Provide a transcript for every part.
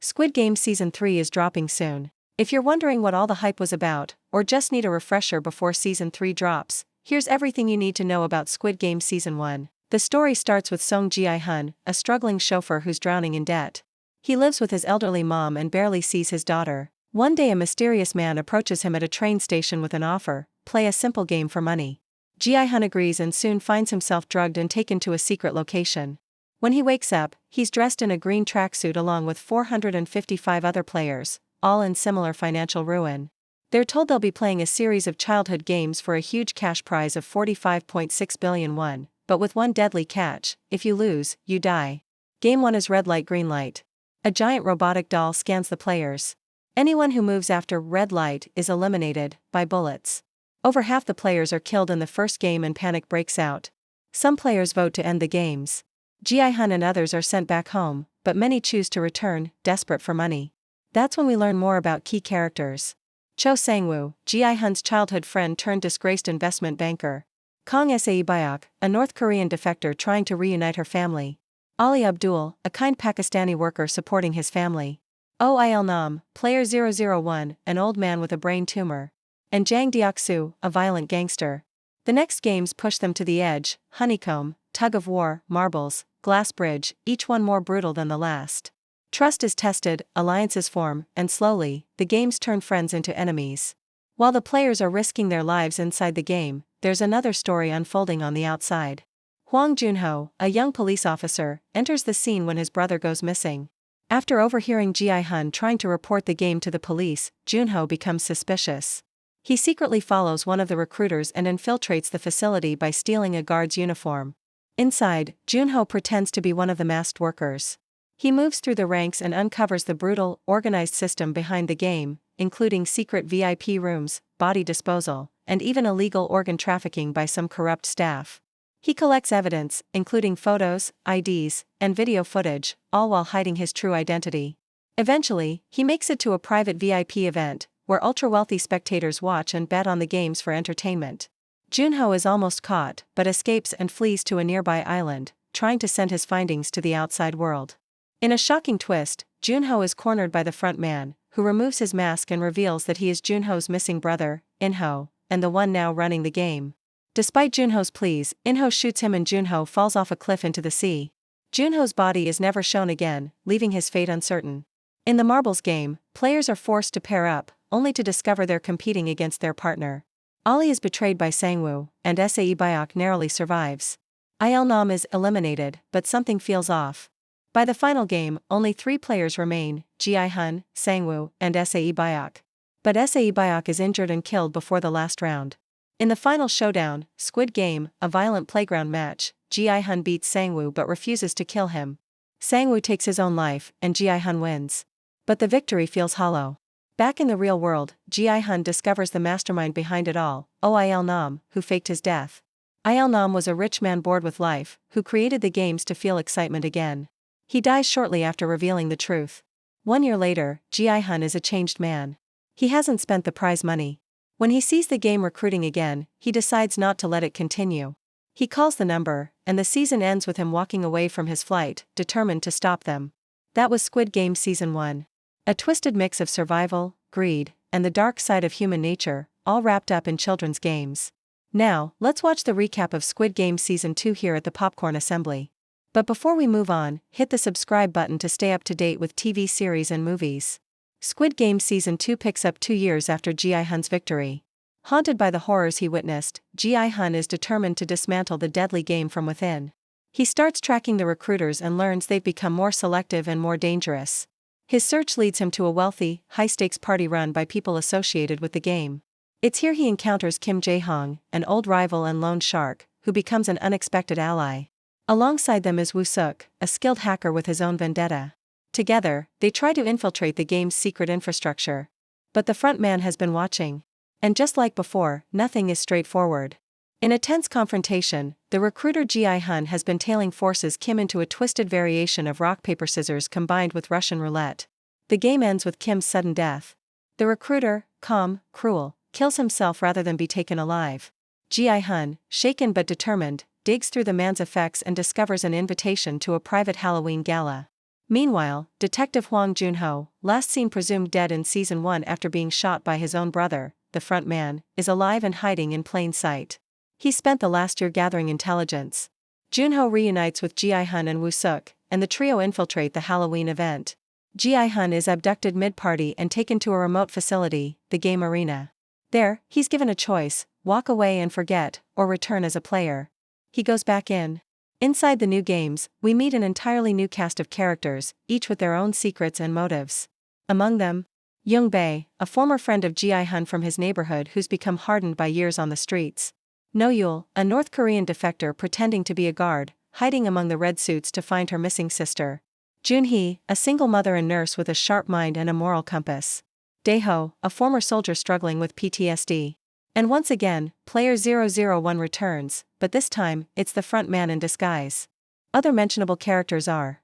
Squid Game Season 3 is dropping soon. If you're wondering what all the hype was about, or just need a refresher before Season 3 drops, here's everything you need to know about Squid Game Season 1. The story starts with Song Ji-hun, a struggling chauffeur who's drowning in debt. He lives with his elderly mom and barely sees his daughter. One day a mysterious man approaches him at a train station with an offer: play a simple game for money. Ji-hun agrees and soon finds himself drugged and taken to a secret location. When he wakes up, he's dressed in a green tracksuit along with 455 other players, all in similar financial ruin. They're told they'll be playing a series of childhood games for a huge cash prize of 45.6 billion won, but with one deadly catch: if you lose, you die. Game 1 is red light green light. A giant robotic doll scans the players. Anyone who moves after red light is eliminated by bullets. Over half the players are killed in the first game and panic breaks out. Some players vote to end the games. Ji-hun and others are sent back home, but many choose to return, desperate for money. That's when we learn more about key characters. Cho Sang-woo, Ji-hun's childhood friend turned disgraced investment banker. Kang Sae-byok, a North Korean defector trying to reunite her family. Ali Abdul, a kind Pakistani worker supporting his family. Oh Il-nam, player 001, an old man with a brain tumor. And Jang Deok-soo, a violent gangster. The next games push them to the edge: honeycomb, tug of war, marbles, glass bridge, each one more brutal than the last. Trust is tested, alliances form, and slowly, the games turn friends into enemies. While the players are risking their lives inside the game, there's another story unfolding on the outside. Hwang Junho, a young police officer, enters the scene when his brother goes missing. After overhearing Ji-hun trying to report the game to the police, Junho becomes suspicious. He secretly follows one of the recruiters and infiltrates the facility by stealing a guard's uniform. Inside, Junho pretends to be one of the masked workers. He moves through the ranks and uncovers the brutal, organized system behind the game, including secret VIP rooms, body disposal, and even illegal organ trafficking by some corrupt staff. He collects evidence, including photos, IDs, and video footage, all while hiding his true identity. Eventually, he makes it to a private VIP event, where ultra-wealthy spectators watch and bet on the games for entertainment. Junho is almost caught, but escapes and flees to a nearby island, trying to send his findings to the outside world. In a shocking twist, Junho is cornered by the front man, who removes his mask and reveals that he is Junho's missing brother, In-ho, and the one now running the game. Despite Junho's pleas, In-ho shoots him and Junho falls off a cliff into the sea. Junho's body is never shown again, leaving his fate uncertain. In the marbles game, players are forced to pair up, only to discover they're competing against their partner. Ali is betrayed by Sang-woo, and Sae-byok narrowly survives. Il-nam is eliminated, but something feels off. By the final game, only 3 players remain: Ji-hun, Sang-woo, and Sae-byok. But Sae-byok is injured and killed before the last round. In the final showdown, Squid Game, a violent playground match, Ji-hun beats Sang-woo but refuses to kill him. Sang-woo takes his own life, and Ji-hun wins. But the victory feels hollow. Back in the real world, Ji-hun discovers the mastermind behind it all: Il-nam, who faked his death. Il-nam was a rich man bored with life, who created the games to feel excitement again. He dies shortly after revealing the truth. 1 year later, Ji-hun is a changed man. He hasn't spent the prize money. When he sees the game recruiting again, he decides not to let it continue. He calls the number, and the season ends with him walking away from his flight, determined to stop them. That was Squid Game Season 1. A twisted mix of survival, greed, and the dark side of human nature, all wrapped up in children's games. Now, let's watch the recap of Squid Game Season 2 here at the Popcorn Assembly. But before we move on, hit the subscribe button to stay up to date with TV series and movies. Squid Game Season 2 picks up 2 years after Ji-hun's victory. Haunted by the horrors he witnessed, Ji-hun is determined to dismantle the deadly game from within. He starts tracking the recruiters and learns they've become more selective and more dangerous. His search leads him to a wealthy, high-stakes party run by people associated with the game. It's here he encounters Kim Jae-hong, an old rival and loan shark, who becomes an unexpected ally. Alongside them is Woo-suk, a skilled hacker with his own vendetta. Together, they try to infiltrate the game's secret infrastructure. But the front man has been watching. And just like before, nothing is straightforward. In a tense confrontation, the recruiter Ji-hun has been tailing forces Kim into a twisted variation of rock-paper-scissors combined with Russian roulette. The game ends with Kim's sudden death. The recruiter, calm, cruel, kills himself rather than be taken alive. Ji-hun, shaken but determined, digs through the man's effects and discovers an invitation to a private Halloween gala. Meanwhile, Detective Hwang Junho, last seen presumed dead in Season 1 after being shot by his own brother, the front man, is alive and hiding in plain sight. He spent the last year gathering intelligence. Junho reunites with Ji-hun and Woo-suk, and the trio infiltrate the Halloween event. Ji-hun is abducted mid-party and taken to a remote facility, the game arena. There, he's given a choice: walk away and forget, or return as a player. He goes back in. Inside the new games, we meet an entirely new cast of characters, each with their own secrets and motives. Among them, Young-bae, a former friend of Ji-hun from his neighborhood who's become hardened by years on the streets. No-yul, a North Korean defector pretending to be a guard, hiding among the red suits to find her missing sister. Jun-hee, a single mother and nurse with a sharp mind and a moral compass. Dae-ho, a former soldier struggling with PTSD. And once again, Player 001 returns, but this time, it's the front man in disguise. Other mentionable characters are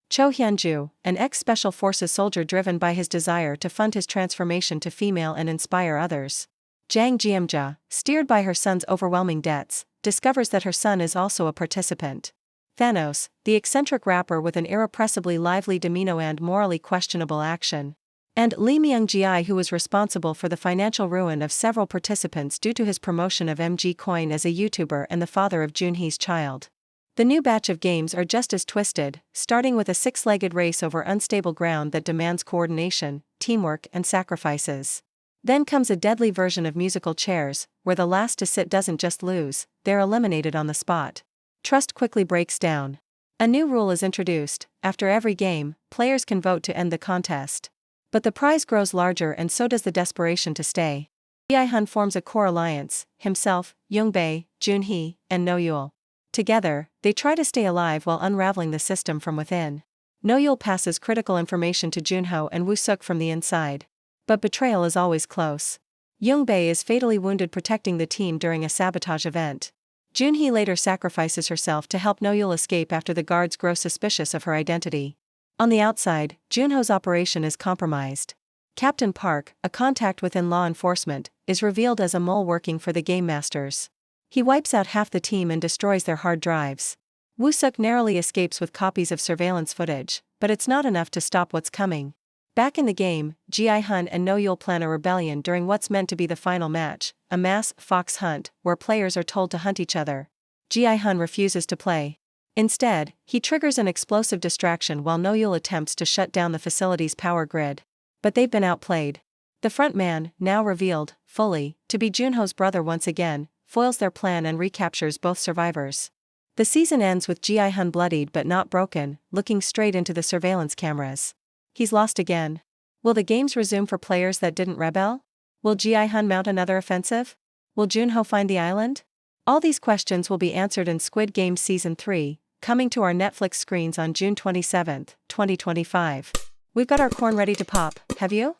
Cho Hyun-ju, an ex-Special Forces soldier driven by his desire to fund his transformation to female and inspire others. Jang Jeomja, steered by her son's overwhelming debts, discovers that her son is also a participant. Thanos, the eccentric rapper with an irrepressibly lively demeanor and morally questionable action. And Lee Myung-ji, who was responsible for the financial ruin of several participants due to his promotion of MG Coin as a YouTuber and the father of Junhee's child. The new batch of games are just as twisted, starting with a six-legged race over unstable ground that demands coordination, teamwork, and sacrifices. Then comes a deadly version of musical chairs, where the last to sit doesn't just lose, they're eliminated on the spot. Trust quickly breaks down. A new rule is introduced: after every game, players can vote to end the contest. But the prize grows larger and so does the desperation to stay. Ji-hun forms a core alliance: himself, Young-bae, Jun-hee, and No-yul. Together, they try to stay alive while unraveling the system from within. No-yul passes critical information to Junho and Woo-suk from the inside. But betrayal is always close. Young-bae is fatally wounded protecting the team during a sabotage event. Jun-hee later sacrifices herself to help No-yul escape after the guards grow suspicious of her identity. On the outside, Junho's operation is compromised. Captain Park, a contact within law enforcement, is revealed as a mole working for the Game Masters. He wipes out half the team and destroys their hard drives. Woo-suk narrowly escapes with copies of surveillance footage, but it's not enough to stop what's coming. Back in the game, Ji-hun and No-yul plan a rebellion during what's meant to be the final match, a mass fox hunt, where players are told to hunt each other. Ji-hun refuses to play. Instead, he triggers an explosive distraction while No-yul attempts to shut down the facility's power grid. But they've been outplayed. The front man, now revealed, fully, to be Junho's brother once again, foils their plan and recaptures both survivors. The season ends with Ji-hun bloodied but not broken, looking straight into the surveillance cameras. He's lost again. Will the games resume for players that didn't rebel? Will Ji-hun mount another offensive? Will Junho find the island? All these questions will be answered in Squid Game Season 3, coming to our Netflix screens on June 27, 2025. We've got our corn ready to pop, have you?